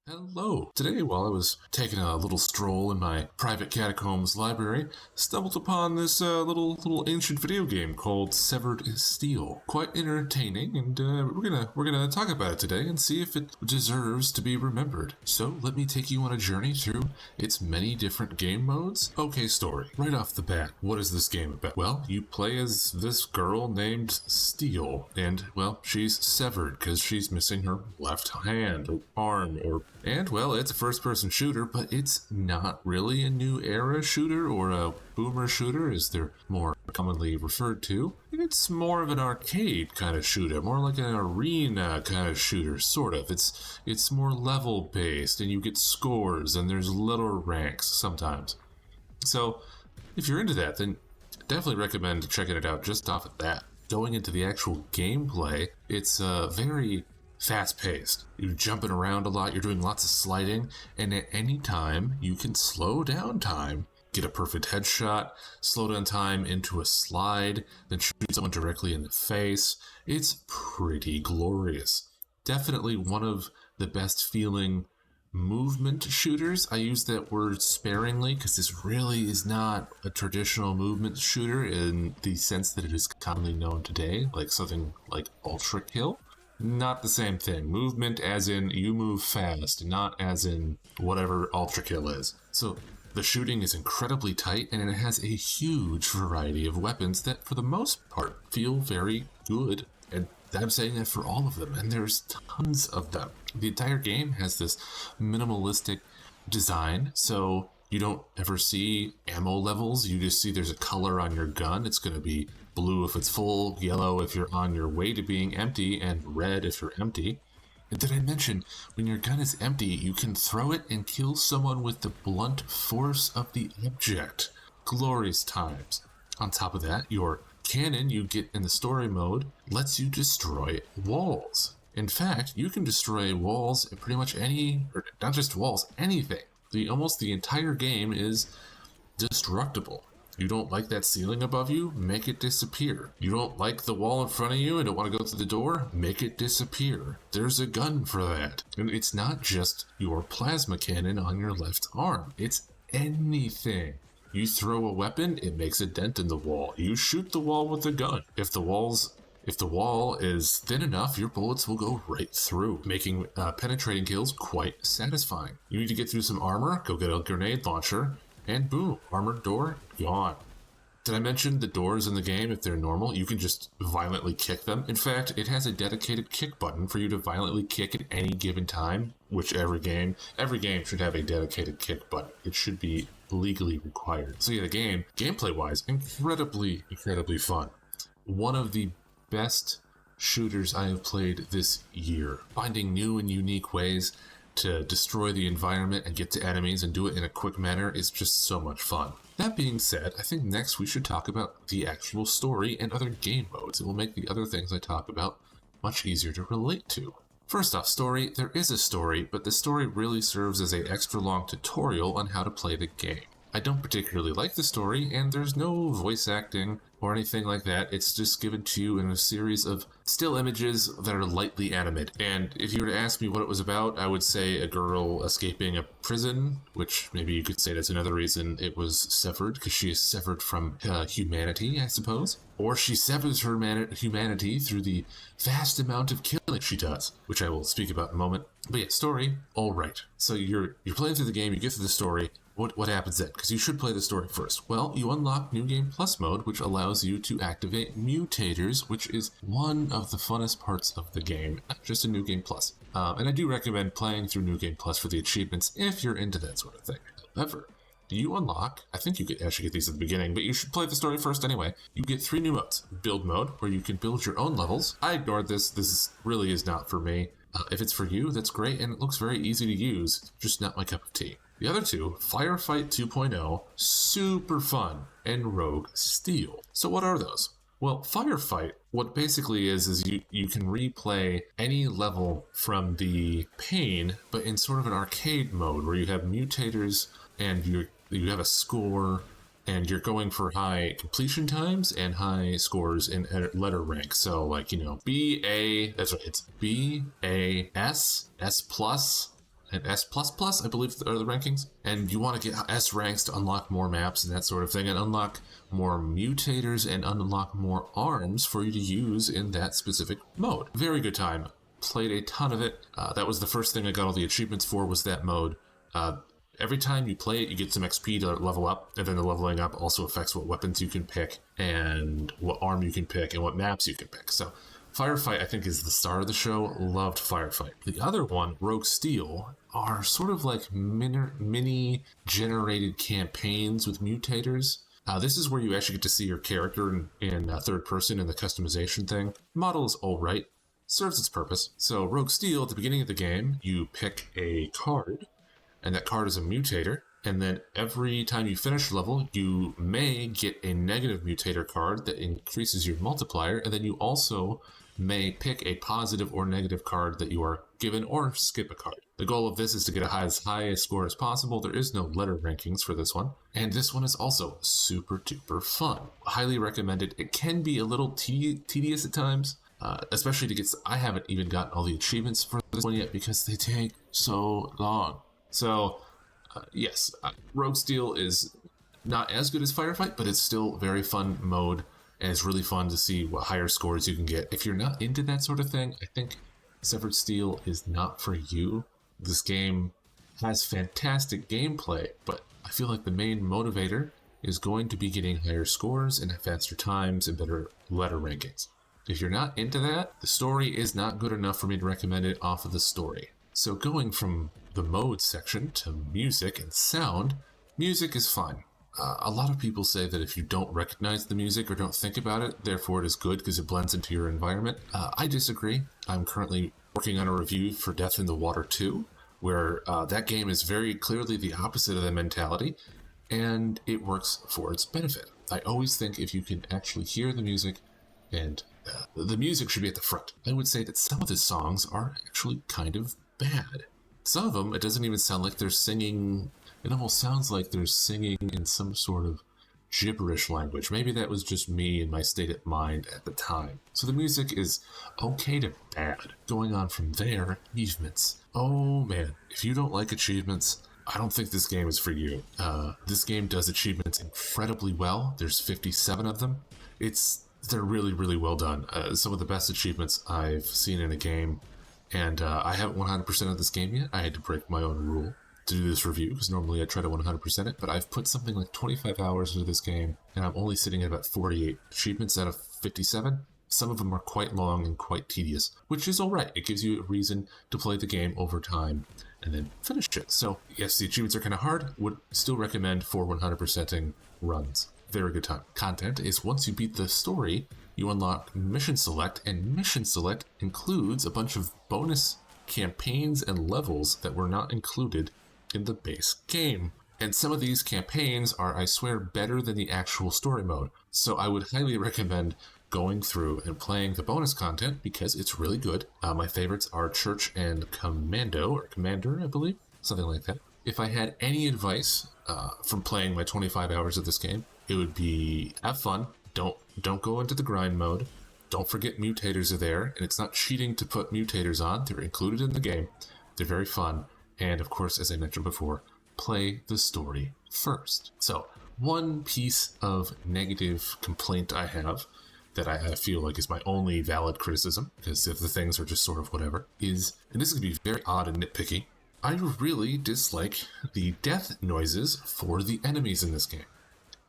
Hello. Today, while I was taking a little stroll in my private catacombs library, stumbled upon this little ancient video game called Severed Steel. Quite entertaining, and we're gonna talk about it today and see if it deserves to be remembered. So let me take you on a journey through its many different game modes. Okay, story. Right off the bat, what is this game about? Well, you play as this girl named Steel, and well, she's severed because she's missing her left hand or arm and, well, it's a first-person shooter, but it's not really a new era shooter or a boomer shooter, as they're more commonly referred to. It's more of an arcade kind of shooter, more like an arena kind of shooter, sort of. It's more level-based, and you get scores, and there's little ranks sometimes. So, if you're into that, then definitely recommend checking it out just off of that. Going into the actual gameplay, it's very fast-paced. You're jumping around a lot, you're doing lots of sliding, and at any time, you can slow down time, get a perfect headshot, slow down time into a slide, then shoot someone directly in the face. It's pretty glorious. Definitely one of the best feeling movement shooters. I use that word sparingly because this really is not a traditional movement shooter in the sense that it is commonly known today, like something like Ultra Kill. Not the same thing. Movement as in you move fast, not as in whatever Ultra Kill is. So the shooting is incredibly tight, and it has a huge variety of weapons that for the most part feel very good. And I'm saying that for all of them, and there's tons of them. The entire game has this minimalistic design, so you don't ever see ammo levels. You just see there's a color on your gun. It's going to be blue if it's full, yellow if you're on your way to being empty, and red if you're empty. And did I mention, when your gun is empty, you can throw it and kill someone with the blunt force of the object. Glorious times. On top of that, your cannon you get in the story mode lets you destroy walls. In fact, you can destroy walls at pretty much any, or not just walls, anything. Almost the entire game is destructible. You don't like that ceiling above you? Make it disappear. You don't like the wall in front of you and don't want to go through the door? Make it disappear. There's a gun for that. And it's not just your plasma cannon on your left arm. It's anything. You throw a weapon, it makes a dent in the wall. You shoot the wall with a gun. If the wall is thin enough, your bullets will go right through, making penetrating kills quite satisfying. You need to get through some armor, go get a grenade launcher, and boom, armored door, gone. Did I mention the doors in the game, if they're normal, you can just violently kick them? In fact, it has a dedicated kick button for you to violently kick at any given time, which every game should have a dedicated kick button. It should be legally required. So yeah, the game, gameplay-wise, incredibly fun. One of the best shooters I have played this year. Finding new and unique ways to destroy the environment and get to enemies and do it in a quick manner is just so much fun. That being said, I think next we should talk about the actual story and other game modes. It will make the other things I talk about much easier to relate to. First off, story. There is a story, but the story really serves as an extra long tutorial on how to play the game. I don't particularly like the story, and there's no voice acting or anything like that. It's just given to you in a series of still images that are lightly animated. And if you were to ask me what it was about, I would say a girl escaping a prison, which maybe you could say that's another reason it was severed, because she is severed from humanity, I suppose. Or she severs her humanity through the vast amount of killing she does, which I will speak about in a moment. But yeah, story, all right. So you're playing through the game, you get through the story. What happens then? Because you should play the story first. Well, you unlock New Game Plus mode, which allows you to activate mutators, which is one of the funnest parts of the game, not just a New Game Plus. And I do recommend playing through New Game Plus for the achievements if you're into that sort of thing. However, you unlock, I think you could actually get these at the beginning, but you should play the story first anyway. You get 3 new modes. Build mode, where you can build your own levels. I ignored this. This really is not for me. If it's for you, that's great, and it looks very easy to use, just not my cup of tea. The other two, Firefight 2.0, super fun, and Rogue Steel. So what are those? Well, Firefight, what basically is you can replay any level from the pane, but in sort of an arcade mode where you have mutators and you have a score, and you're going for high completion times and high scores in letter rank. So like, B, A, that's right, it's B, A, S, S plus, and S++, I believe are the rankings. And you want to get S ranks to unlock more maps and that sort of thing, and unlock more mutators and unlock more arms for you to use in that specific mode. Very good time. Played a ton of it. That was the first thing I got all the achievements for, was that mode. Every time you play it, you get some XP to level up, and then the leveling up also affects what weapons you can pick, and what arm you can pick, and what maps you can pick. So Firefight, I think, is the star of the show. Loved Firefight. The other one, Rogue Steel, are sort of like mini generated campaigns with mutators. This is where you actually get to see your character in third person in the customization thing. Model is all right. Serves its purpose. So Rogue Steel, at the beginning of the game, you pick a card, and that card is a mutator, and then every time you finish a level, you may get a negative mutator card that increases your multiplier, and then you also may pick a positive or negative card that you are given, or skip a card. The goal of this is to get as high a score as possible. There is no letter rankings for this one, and this one is also super duper fun. Highly recommended. It can be a little tedious at times, especially to get... I haven't even gotten all the achievements for this one yet because they take so long. So, yes, Rogue Steel is not as good as Firefight, but it's still a very fun mode, and it's really fun to see what higher scores you can get. If you're not into that sort of thing, I think Severed Steel is not for you. This game has fantastic gameplay, but I feel like the main motivator is going to be getting higher scores and faster times and better letter rankings. If you're not into that, the story is not good enough for me to recommend it off of the story. So going from the mode section to music and sound, music is fine. A lot of people say that if you don't recognize the music or don't think about it, therefore it is good because it blends into your environment. I disagree. I'm currently working on a review for Death in the Water 2, where that game is very clearly the opposite of the mentality, and it works for its benefit. I always think if you can actually hear the music, and the music should be at the front. I would say that some of the songs are actually kind of bad. Some of them, it doesn't even sound like they're singing. It almost sounds like they're singing in some sort of gibberish language. Maybe that was just me and my state of mind at the time. So the music is okay to bad. Going on from there, achievements. Oh man, if you don't like achievements, I don't think this game is for you. This game does achievements incredibly well. There's 57 of them. They're really, really well done. Some of the best achievements I've seen in a game. And I haven't 100% of this game yet. I had to break my own rule to do this review, because normally I try to 100% it, but I've put something like 25 hours into this game, and I'm only sitting at about 48 achievements out of 57. Some of them are quite long and quite tedious, which is alright. It gives you a reason to play the game over time and then finish it. So yes, the achievements are kind of hard. Would still recommend for 100%ing runs. Very good time. Content is once you beat the story, you unlock Mission Select, and Mission Select includes a bunch of bonus campaigns and levels that were not included in the base game. And some of these campaigns are, I swear, better than the actual story mode. So I would highly recommend going through and playing the bonus content because it's really good. My favorites are Church and Commando, or Commander, I believe, something like that. If I had any advice from playing my 25 hours of this game, it would be have fun. Don't go into the grind mode. Don't forget mutators are there, and it's not cheating to put mutators on. They're included in the game. They're very fun. And of course, as I mentioned before, play the story first. So one piece of negative complaint I have that I feel like is my only valid criticism, because if the things are just sort of whatever, is, and this is going to be very odd and nitpicky, I really dislike the death noises for the enemies in this game.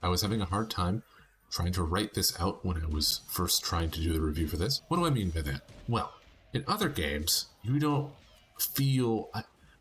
I was having a hard time trying to write this out when I was first trying to do the review for this. What do I mean by that? Well, in other games, you don't feel...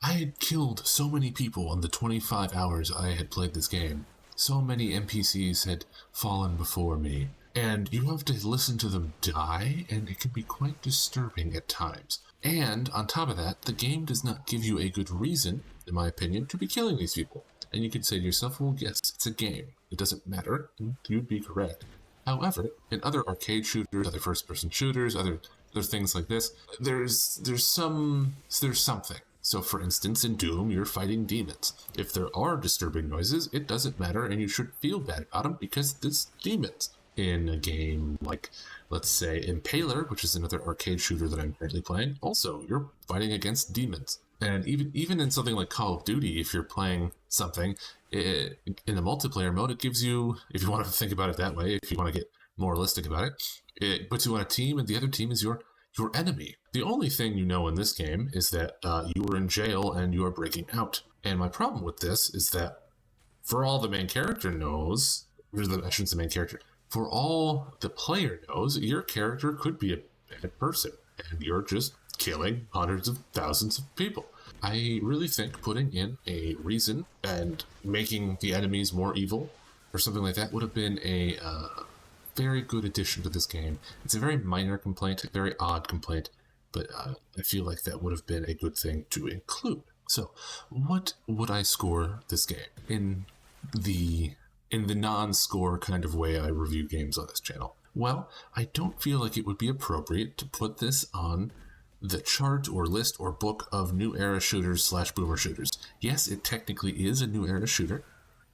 I had killed so many people in the 25 hours I had played this game. So many NPCs had fallen before me. And you have to listen to them die, and it can be quite disturbing at times. And on top of that, the game does not give you a good reason, in my opinion, to be killing these people. And you can say to yourself, well, yes, it's a game. It doesn't matter. And you'd be correct. However, in other arcade shooters, other first-person shooters, other things like this, there's something. So for instance, in Doom, you're fighting demons. If there are disturbing noises, it doesn't matter, and you should feel bad about them because it's demons. In a game like, let's say, Impaler, which is another arcade shooter that I'm currently playing, also, you're fighting against demons. And even in something like Call of Duty, if you're playing something in the multiplayer mode, it gives you, if you want to think about it that way, if you want to get moralistic about it, it puts you on a team, and the other team is your enemy. The only thing you know in this game is that you were in jail and you are breaking out. And my problem with this is that for all the main character knows, or I shouldn't say main character, for all the player knows, your character could be a bad person, and you're just killing hundreds of thousands of people. I really think putting in a reason and making the enemies more evil or something like that would have been a very good addition to this game. It's a very minor complaint, a very odd complaint, but I feel like that would have been a good thing to include. So, what would I score this game in the non-score kind of way I review games on this channel? Well, I don't feel like it would be appropriate to put this on the chart or list or book of new era shooters / boomer shooters. Yes, it technically is a new era shooter.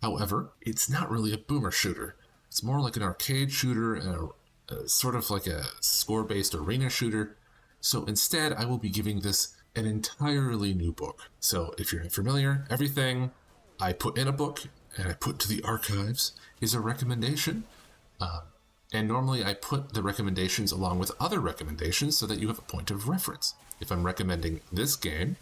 However, it's not really a boomer shooter. It's more like an arcade shooter and a sort of like a score-based arena shooter. So instead, I will be giving this an entirely new book. So if you're familiar, everything I put in a book and I put to the archives is a recommendation. And normally I put the recommendations along with other recommendations so that you have a point of reference. If I'm recommending this game,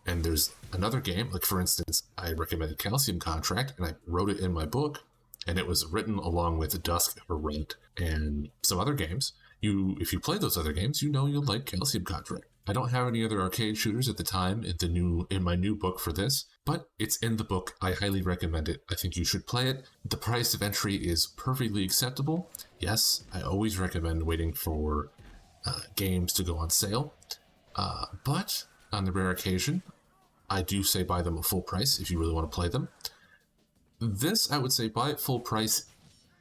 and there's another game, like for instance, I recommended Calcium Contract, and I wrote it in my book, and it was written along with Dusk or Rent and some other games. If you play those other games, you know you'll like Calcium Contract. I don't have any other arcade shooters at the time in my new book for this, but it's in the book. I highly recommend it. I think you should play it. The price of entry is perfectly acceptable. Yes, I always recommend waiting for games to go on sale, but on the rare occasion, I do say buy them at full price if you really want to play them. This, I would say, buy it full price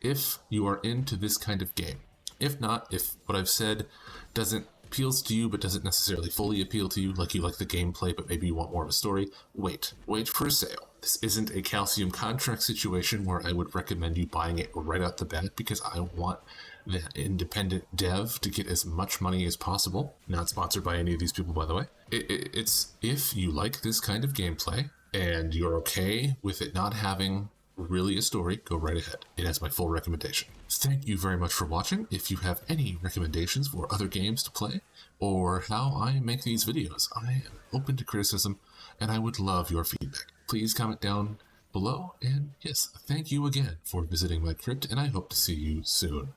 if you are into this kind of game. If not, if what I've said doesn't appeals to you but doesn't necessarily fully appeal to you, like you like the gameplay but maybe you want more of a story, wait for a sale. This isn't a Calcium Contract situation where I would recommend you buying it right out the bat because I want the independent dev to get as much money as possible. Not sponsored by any of these people, by the way. It's if you like this kind of gameplay and you're okay with it not having really a story, go right ahead. It has my full recommendation. Thank you very much for watching. If you have any recommendations for other games to play or how I make these videos, I am open to criticism and I would love your feedback. Please comment down below, and yes, thank you again for visiting my crypt, and I hope to see you soon.